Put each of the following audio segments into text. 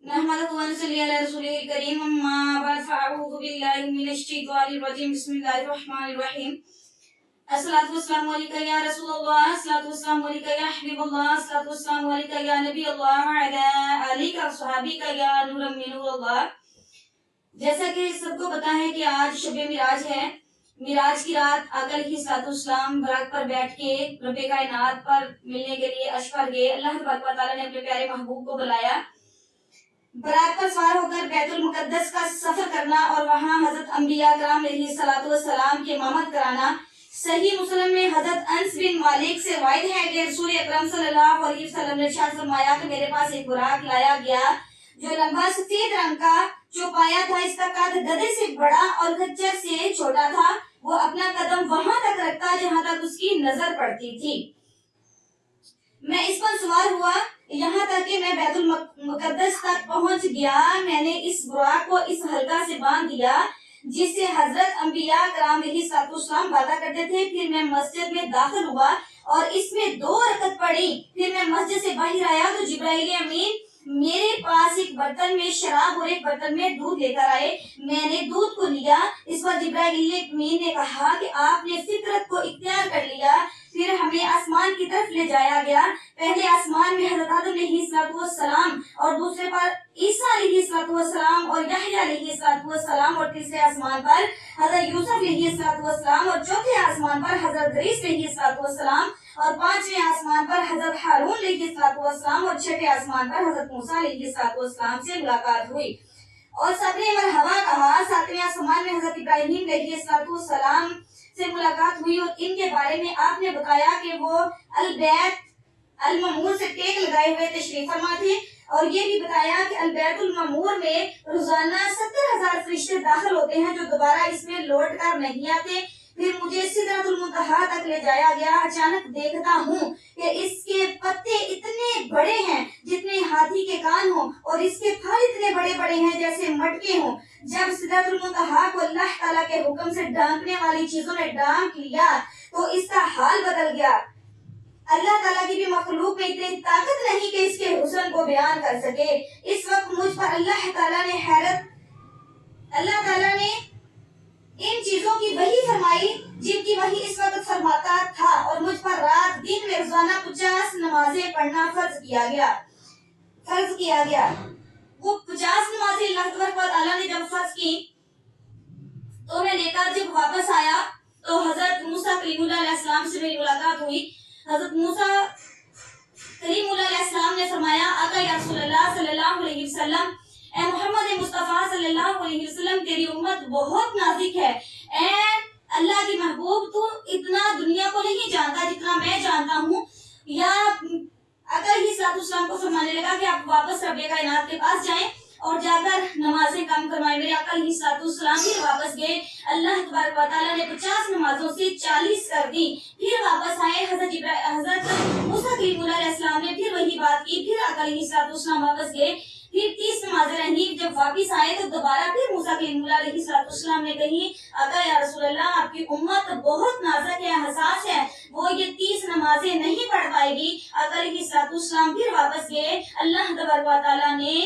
नहमदुहु व नसल्ली अला रसूलिल करीम अम्मा बाद फअऊज़ु बिल्लाहि मिनश शैतानिर रजीम बिस्मिल्लाहिर रहमानिर रहीम अस्सलातु वस्सलामु अलैका या रसूलल्लाह अस्सलातु वस्सलामु अलैका या हबीबल्लाह अस्सलातु वस्सलामु अलैका या नबीयल्लाह व अला आलिका व सहाबिका या नूरम मिन नूरिल्लाह। जैसा कि सबको पता है कि आज शब मिराज है। मिराज की रात आका अलैहिस्सलाम बराक पर बैठ के रब्बे कायनात पर मिलने के लिए अर्श पर गए। अल्लाह तबारक व तआला ने अपने प्यारे महबूब को बुलाया। बराक पर सवार होकर बैतुल मुकद्दस का सफर करना और वहाँ हजरत अंबिया कराम अलैहिस्सलातु वस्सलाम की इमामत कराना। सही मुस्लिम में हजरत अनस बिन मालिक से वायद है कि रसूल अकरम सल्लल्लाहु अलैहि वसल्लम ने इरशाद फरमाया कि मेरे पास एक बुराक लाया गया जो लंबा सफेद रंग का चौपाया था। इसका कद गधे से बड़ा और खच्चर से छोटा था। वो अपना कदम वहां तक रखता जहां तक उसकी नजर पड़ती थी। मैं इस पर सवार हुआ यहाँ तक कि मैं बैतुल मुकद्दस तक पहुंच गया। मैंने इस बुराक को इस हल्का से बांध दिया जिससे हजरत अंबिया कराम अलैहिस्सलाम वादा करते थे। फिर मैं मस्जिद में दाखिल हुआ और इसमें 2 रकत पढ़ी। फिर मैं मस्जिद से बाहर आया तो जिब्राइल अमीन मेरे पास एक बर्तन में शराब और एक बर्तन में दूध लेकर आए। मैंने दूध को लिया। इस पर जिब्राइल अमीन ने कहा कि आपने फितरत को इख्तियार कर लिया। फिर हमें आसमान की तरफ ले जाया गया। पहले आसमान में हज़रत आदम अलैहिस्सलाम और दूसरे पर ईसा अलैहिस्सलाम और यहया अलैहिस्सलाम और तीसरे आसमान पर हज़रत यूसुफ अलैहिस्सलाम और चौथे आसमान पर हज़रत इदरीस अलैहिस्सलाम और 5वें आसमान पर हज़रत हारून अलैहिस्सलाम और 6ठे आसमान पर हज़रत मूसा अलैहिस्सलाम से मुलाकात हुई और सबने मरहबा कहा। 7वें आसमान में हज़रत इब्राहीम अलैहिस्सलाम से मुलाकात हुई और इनके बारे में आपने बताया कि वो अल बैत अल ममूर से टेक लगाए हुए तशरीफ फरमा थे और ये भी बताया कि अल बैतुल ममूर में रोजाना 70,000 फरिश्ते दाखिल होते हैं जो दोबारा इसमें लौट कर नहीं आते। फिर मुझे सिदरतुल मुंतहा तक ले जाया गया। अचानक देखता हूँ कि इसके पत्ते इतने बड़े हैं जितने हाथी के कान हो और इसके फल इतने बड़े बड़े हैं जैसे मटके हों। जब सिदरतुल मुंतहा को अल्लाह ताला के हुक्म से ढांकने वाली चीजों ने ढांक लिया तो इसका हाल बदल गया। अल्लाह ताला की भी मखलूक में इतनी ताकत नहीं कि इसके हुस्न को बयान कर सके। इस वक्त मुझ पर अल्लाह ताला ने इन चीजों की वही फरमाई जिनकी वही इस वक्त फरमाता था और मुझ पर रात दिन में रोजाना 50 नमाजें पढ़ना फर्ज किया गया। वो 50 नमाजें अल्लाह ताला ने जब फर्ज की तो मैं लेकर जब वापस आया तो हजरत मूसा कलीमुल्लाह अलैहिस्सलाम से मेरी मुलाकात हुई। हजरत मूसा कलीमुल्लाह अलैहिस्सलाम ने फरमाया आका या रसूलल्लाह सल्लल्लाहु अलैहि वसल्लम ए मोहम्मद मुस्तफा सल्लल्लाहु अलैहि वसल्लम तेरी उम्मत बहुत नाज़िक है। ए अल्लाह की महबूब तू इतना दुनिया को नहीं जानता जितना मैं जानता हूँ। या आका अलैहिस्सलाम को फरमाने लगा कि आप वापस रब्बे कायनात के पास जाएं और जाकर नमाजें कम करवाएं। मेरे आका अलैहिस्सलाम भी वापस गए। अल्लाह तबारक व तआला ने 50 नमाजों से 40 कर दी। फिर वापस आए हजरत मूसा कलीमुल्लाह अलैहिस्सलाम ने फिर वही बात की। फिर आका अलैहिस्सलाम वापस गए। फिर 30 नमाजें रही। जब वापस आए तो दोबारा फिर मूसा कलीमुल्लाह अलैहिस्सलाम ने कही आका या रसूलल्लाह आपकी उम्मत बहुत नाज़ुक है, हसास है, वो ये 30 नमाजें नहीं पढ़ पाएगी। आका अलैहिस्सलाम फिर वापस गए। अल्लाह तबारक व तआला ने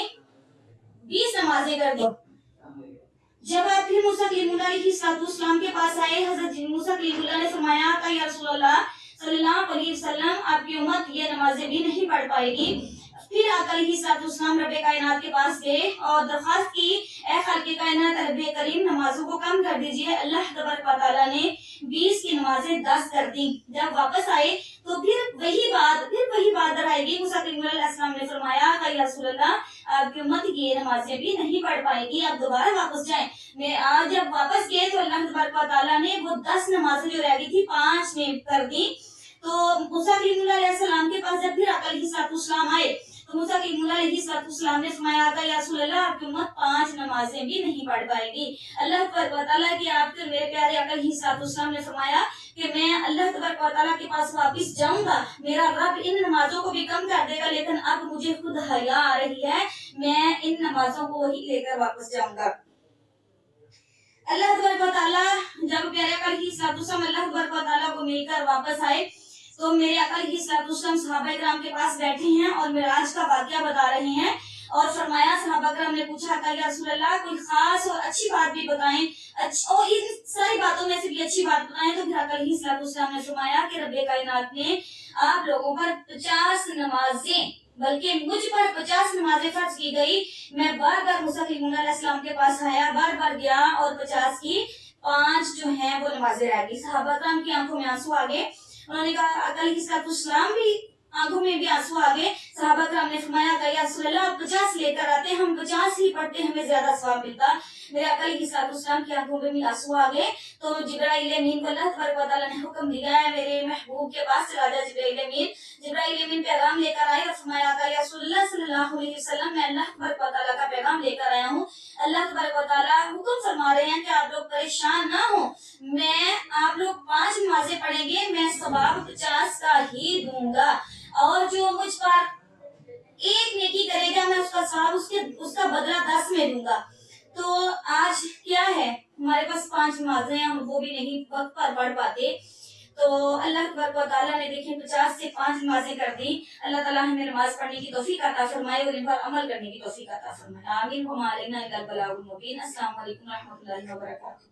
20 नमाजें कर दी। जब आप फिर मूसा कलीमुल्लाह अलैहिस्सलाम के पास आए हजरत मूसा कलीमुल्लाह ने फरमाया कि या रसूलल्लाह सल्लल्लाहु अलैहि वसल्लम आपकी उम्मत ये नमाजें भी नहीं पढ़ पाएगी। फिर आका अलैहिस्सलाम रब्बे कायनात के पास गए और दरख्वास्त की ए खालिक़े कायनात रब्बे करीम नमाजों को कम कर दीजिए। अल्लाह तबारक व तआला ने 20 की नमाजें 10 कर दी। जब वापस आए तो फिर वही बात दोहराई। मूसा कलीमुल्लाह अलैहिस्सलाम ने फरमाया कि या रसूलल्लाह आपकी उम्मत की ये नमाजें भी नहीं पढ़ पाएगी, आप दोबारा वापस जाएं। मैं आज जब वापस गए तो अल्लाह तबारक व तआला ने वो 10 नमाजें जो रह गई थी 5 में कर दी। तो मूसा कलीमुल्लाह अलैहिस्सलाम के पास जब फिर आका अलैहिस्सलाम आए तो मूसा कलीमुल्लाह अलैहिस्सलाम ने फरमाया कि या रसूलल्लाह आपकी उम्मत 5 नमाजें भी नहीं पढ़ पाएगी। अल्लाह तबारक व तआला की आपके मेरे प्यारे आका अलैहिस्सलाम ने फरमाया कि मैं अल्लाह तबारक व तआला के पास वापस जाऊंगा, मेरा रब इन नमाजों को भी कम कर देगा, लेकिन अब मुझे खुद हया आ रही है, मैं इन नमाजों को वही लेकर वापस जाऊंगा। अल्लाह तबारक व तआला जब प्यारे आका अलैहिस्सलाम अल्लाह तबारक व तआला को मिलकर वापस आए तो मेरे आका अलैहिस्सलाम सहाबा-ए-किराम के पास बैठे हैं और मिराज का वाकया बता रहे हैं और फरमाया کرام نے پوچھا کہ یا رسول اللہ کوئی خاص اور اچھی بات بھی بتائیں، اور ان ساری باتوں میں سے بھی اچھی بات بتائیں، تو پھر آقا علیہ الصلوۃ والسلام نے فرمایا کہ رب کائنات نے آپ لوگوں پر 50 نمازیں، بلکہ مجھ پر 50 نمازیں فرض کی گئی، میں بار بار موسیٰ کلیم علیہ السلام کے پاس آیا، بار بار گیا، اور 50 کی 5 جو ہیں وہ نمازیں رہ گئی۔ صحابہ کرام کی آنکھوں میں آنسو آ گئے، انہوں نے کہا آقا علیہ الصلوۃ والسلام بھی آنکھوں میں بھی آنسو آ گئے۔ صحابہ کرام نے فرمایا کہ یا رسول اللہ آپ 50 لے کر آتے، ہم 50 ہی پڑھتے، ہمیں زیادہ ثواب ملتا۔ میرے آقا علیہ الصلوۃ والسلام کی آنکھوں میں بھی آنسو آ گئے، تو جبرائیل امین کو اللہ تبارک و تعالیٰ نے حکم دیا ہے میرے محبوب کے پاس چلا جا جبرائیل امین۔ جبرائیل امین پیغام لے کر آئے اور فرمایا کہ یا رسول اللہ صلی اللہ علیہ وسلم میں اللہ تبارک و تعالیٰ کا پیغام لے کر آیا ہوں، اللہ تبارک و تعالیٰ حکم فرما رہے ہیں کہ آپ لوگ پریشان نہ ہوں، میں آپ لوگ 5 نمازیں پڑھیں گے، میں ثواب 50 کا ہی دوں گا، اور جو مجھ پر ایک نیکی کرے گا میں اس کا ثواب اس کا بدلہ 10 میں دوں گا۔ تو آج کیا ہے ہمارے پاس 5 نمازیں ہیں، ہم وہ بھی نہیں وقت پر پڑھ پاتے، تو اللہ تبارک و تعالیٰ نے دیکھیں 50 سے 5 نمازیں کر دی۔ اللہ تعالیٰ ہمیں نماز پڑھنے کی توفیق عطا فرمائے اور ان پر عمل کرنے کی توفیق عطا فرمائے، آمین۔ وما علینا الا البلاغ المبین۔ السلام علیکم و رحمۃ اللہ وبرکاتہ۔